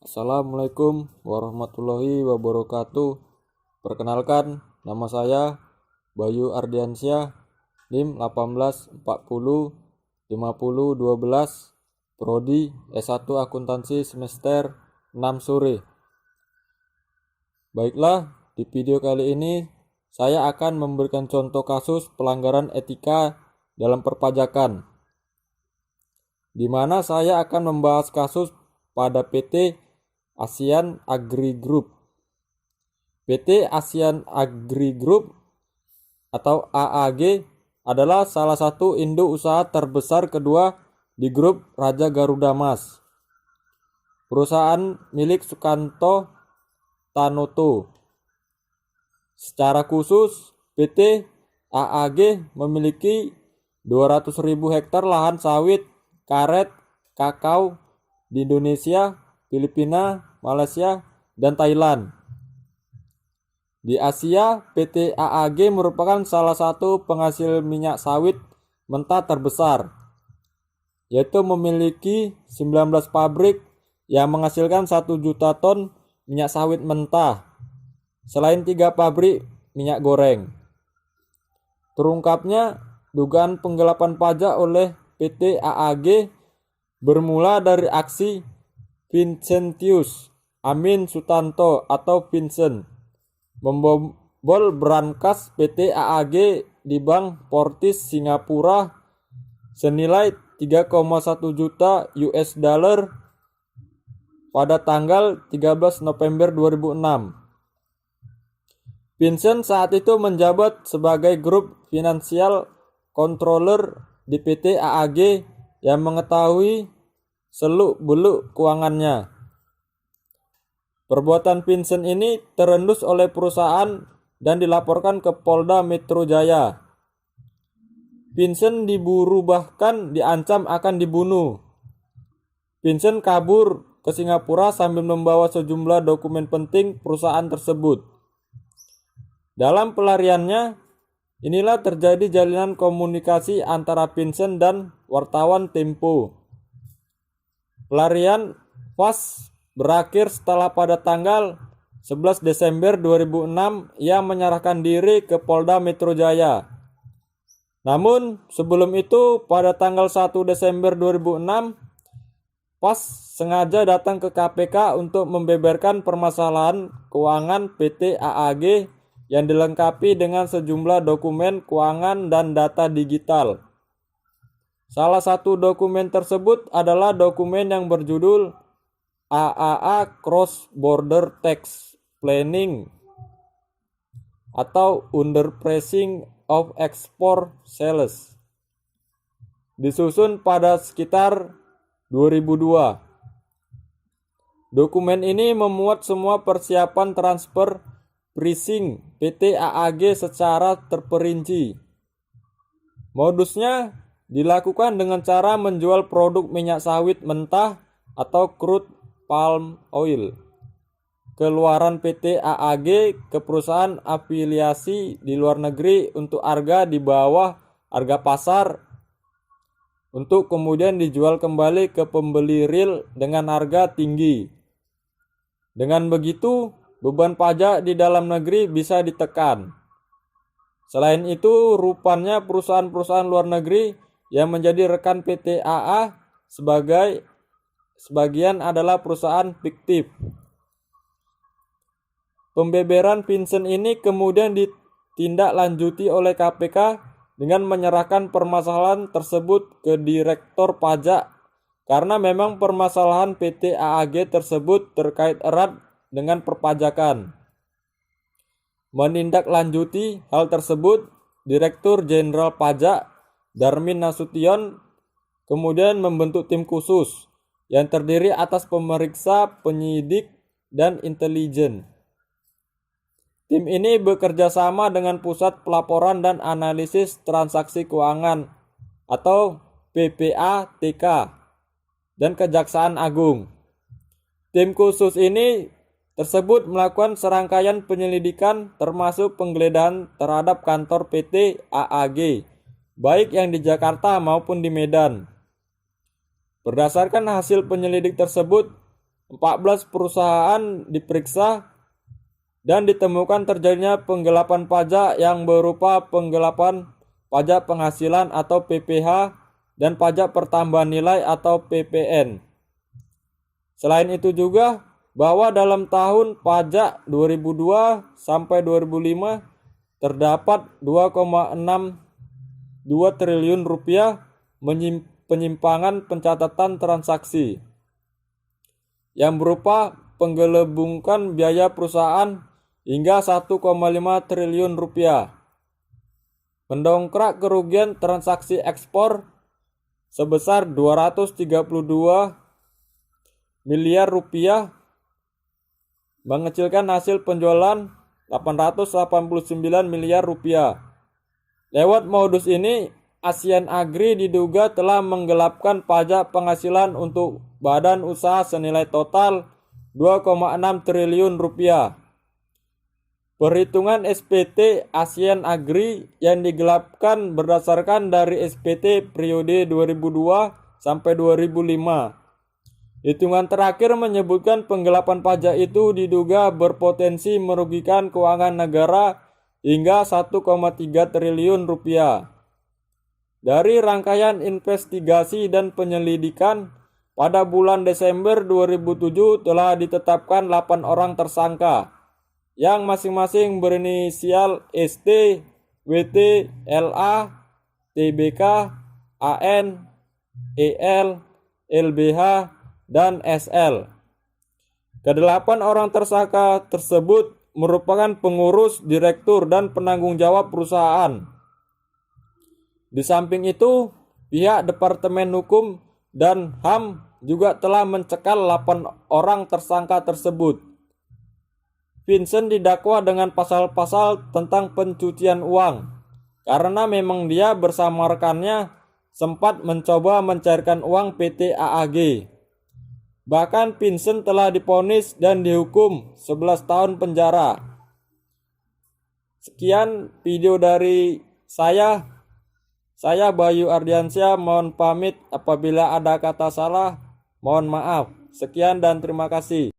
Assalamualaikum warahmatullahi wabarakatuh. Perkenalkan, nama saya Bayu Ardiansyah, NIM 18405012, Prodi S1 Akuntansi semester 6 sore. Baiklah, di video kali ini saya akan memberikan contoh kasus pelanggaran etika dalam perpajakan, di mana saya akan membahas kasus pada PT Asian Agri Group. PT Asian Agri Group atau AAG adalah salah satu induk usaha terbesar kedua di grup Raja Garuda Mas. Perusahaan milik Sukanto Tanoto. Secara khusus, PT AAG memiliki 200.000 hektar lahan sawit, karet, kakao di Indonesia, Filipina, Malaysia, dan Thailand. Di Asia, PT AAG merupakan salah satu penghasil minyak sawit mentah terbesar, yaitu memiliki 19 pabrik yang menghasilkan 1 juta ton minyak sawit mentah, selain 3 pabrik minyak goreng. Terungkapnya dugaan penggelapan pajak oleh PT AAG bermula dari aksi Vincentius Amin Sutanto atau Vincent membobol brankas PT AAG di Bank Fortis Singapura senilai 3,1 juta US dollar pada tanggal 13 November 2006. Vincent saat itu menjabat sebagai grup financial controller di PT AAG yang mengetahui seluk-beluk keuangannya. Perbuatan Vincent ini terendus oleh perusahaan dan dilaporkan ke Polda Metro Jaya. Vincent diburu bahkan diancam akan dibunuh. Vincent kabur ke Singapura sambil membawa sejumlah dokumen penting perusahaan tersebut. Dalam pelariannya, inilah terjadi jalinan komunikasi antara Vincent dan wartawan Tempo. Pelarian Vas berakhir setelah pada tanggal 11 Desember 2006 ia menyerahkan diri ke Polda Metro Jaya. Namun sebelum itu pada tanggal 1 Desember 2006 Vas sengaja datang ke KPK untuk membeberkan permasalahan keuangan PT AAG yang dilengkapi dengan sejumlah dokumen keuangan dan data digital. Salah satu dokumen tersebut adalah dokumen yang berjudul AAA Cross Border Tax Planning atau Underpricing of Export Sales, disusun pada sekitar 2002. Dokumen ini memuat semua persiapan transfer pricing PT AAG secara terperinci. Modusnya dilakukan dengan cara menjual produk minyak sawit mentah atau crude palm oil keluaran PT AAG ke perusahaan afiliasi di luar negeri untuk harga di bawah harga pasar untuk kemudian dijual kembali ke pembeli real dengan harga tinggi. Dengan begitu, beban pajak di dalam negeri bisa ditekan. Selain itu, rupanya perusahaan-perusahaan luar negeri yang menjadi rekan PT AA sebagian adalah perusahaan fiktif. Pembeberan Vincent ini kemudian ditindaklanjuti oleh KPK dengan menyerahkan permasalahan tersebut ke Direktur Pajak karena memang permasalahan PT AAG tersebut terkait erat dengan perpajakan. Menindaklanjuti hal tersebut, Direktur Jenderal Pajak Darmin Nasution kemudian membentuk tim khusus yang terdiri atas pemeriksa, penyidik, dan intelijen. Tim ini bekerja sama dengan Pusat Pelaporan dan Analisis Transaksi Keuangan atau PPATK dan Kejaksaan Agung. Tim khusus ini tersebut melakukan serangkaian penyelidikan termasuk penggeledahan terhadap kantor PT AAG, baik yang di Jakarta maupun di Medan. Berdasarkan hasil penyelidik tersebut, 14 perusahaan diperiksa dan ditemukan terjadinya penggelapan pajak yang berupa penggelapan pajak penghasilan atau PPH dan pajak pertambahan nilai atau PPN. Selain itu juga bahwa dalam tahun pajak 2002 sampai 2005 terdapat 2,62 triliun rupiah penyimpangan pencatatan transaksi yang berupa penggelembungan biaya perusahaan hingga 1,5 triliun rupiah. Mendongkrak kerugian transaksi ekspor sebesar 232 miliar rupiah, mengecilkan hasil penjualan 889 miliar rupiah. Lewat modus ini, Asian Agri diduga telah menggelapkan pajak penghasilan untuk badan usaha senilai total 2,6 triliun rupiah. Perhitungan SPT Asian Agri yang digelapkan berdasarkan dari SPT periode 2002 sampai 2005. Hitungan terakhir menyebutkan penggelapan pajak itu diduga berpotensi merugikan keuangan negara hingga 1,3 triliun rupiah. Dari rangkaian investigasi dan penyelidikan, pada bulan Desember 2007 telah ditetapkan 8 orang tersangka yang masing-masing berinisial ST, WT, LA, TBK, AN, EL, LBH, dan SL. Kedelapan orang tersangka tersebut merupakan pengurus, direktur, dan penanggung jawab perusahaan. Di samping itu, pihak Departemen Hukum dan HAM juga telah mencekal 8 orang tersangka tersebut. Vincent didakwa dengan pasal-pasal tentang pencucian uang karena memang dia bersama rekannya sempat mencoba mencairkan uang PT AAG. Bahkan Vincent telah divonis dan dihukum 11 tahun penjara. Sekian video dari saya. Saya Bayu Ardiansyah, mohon pamit apabila ada kata salah, mohon maaf. Sekian dan terima kasih.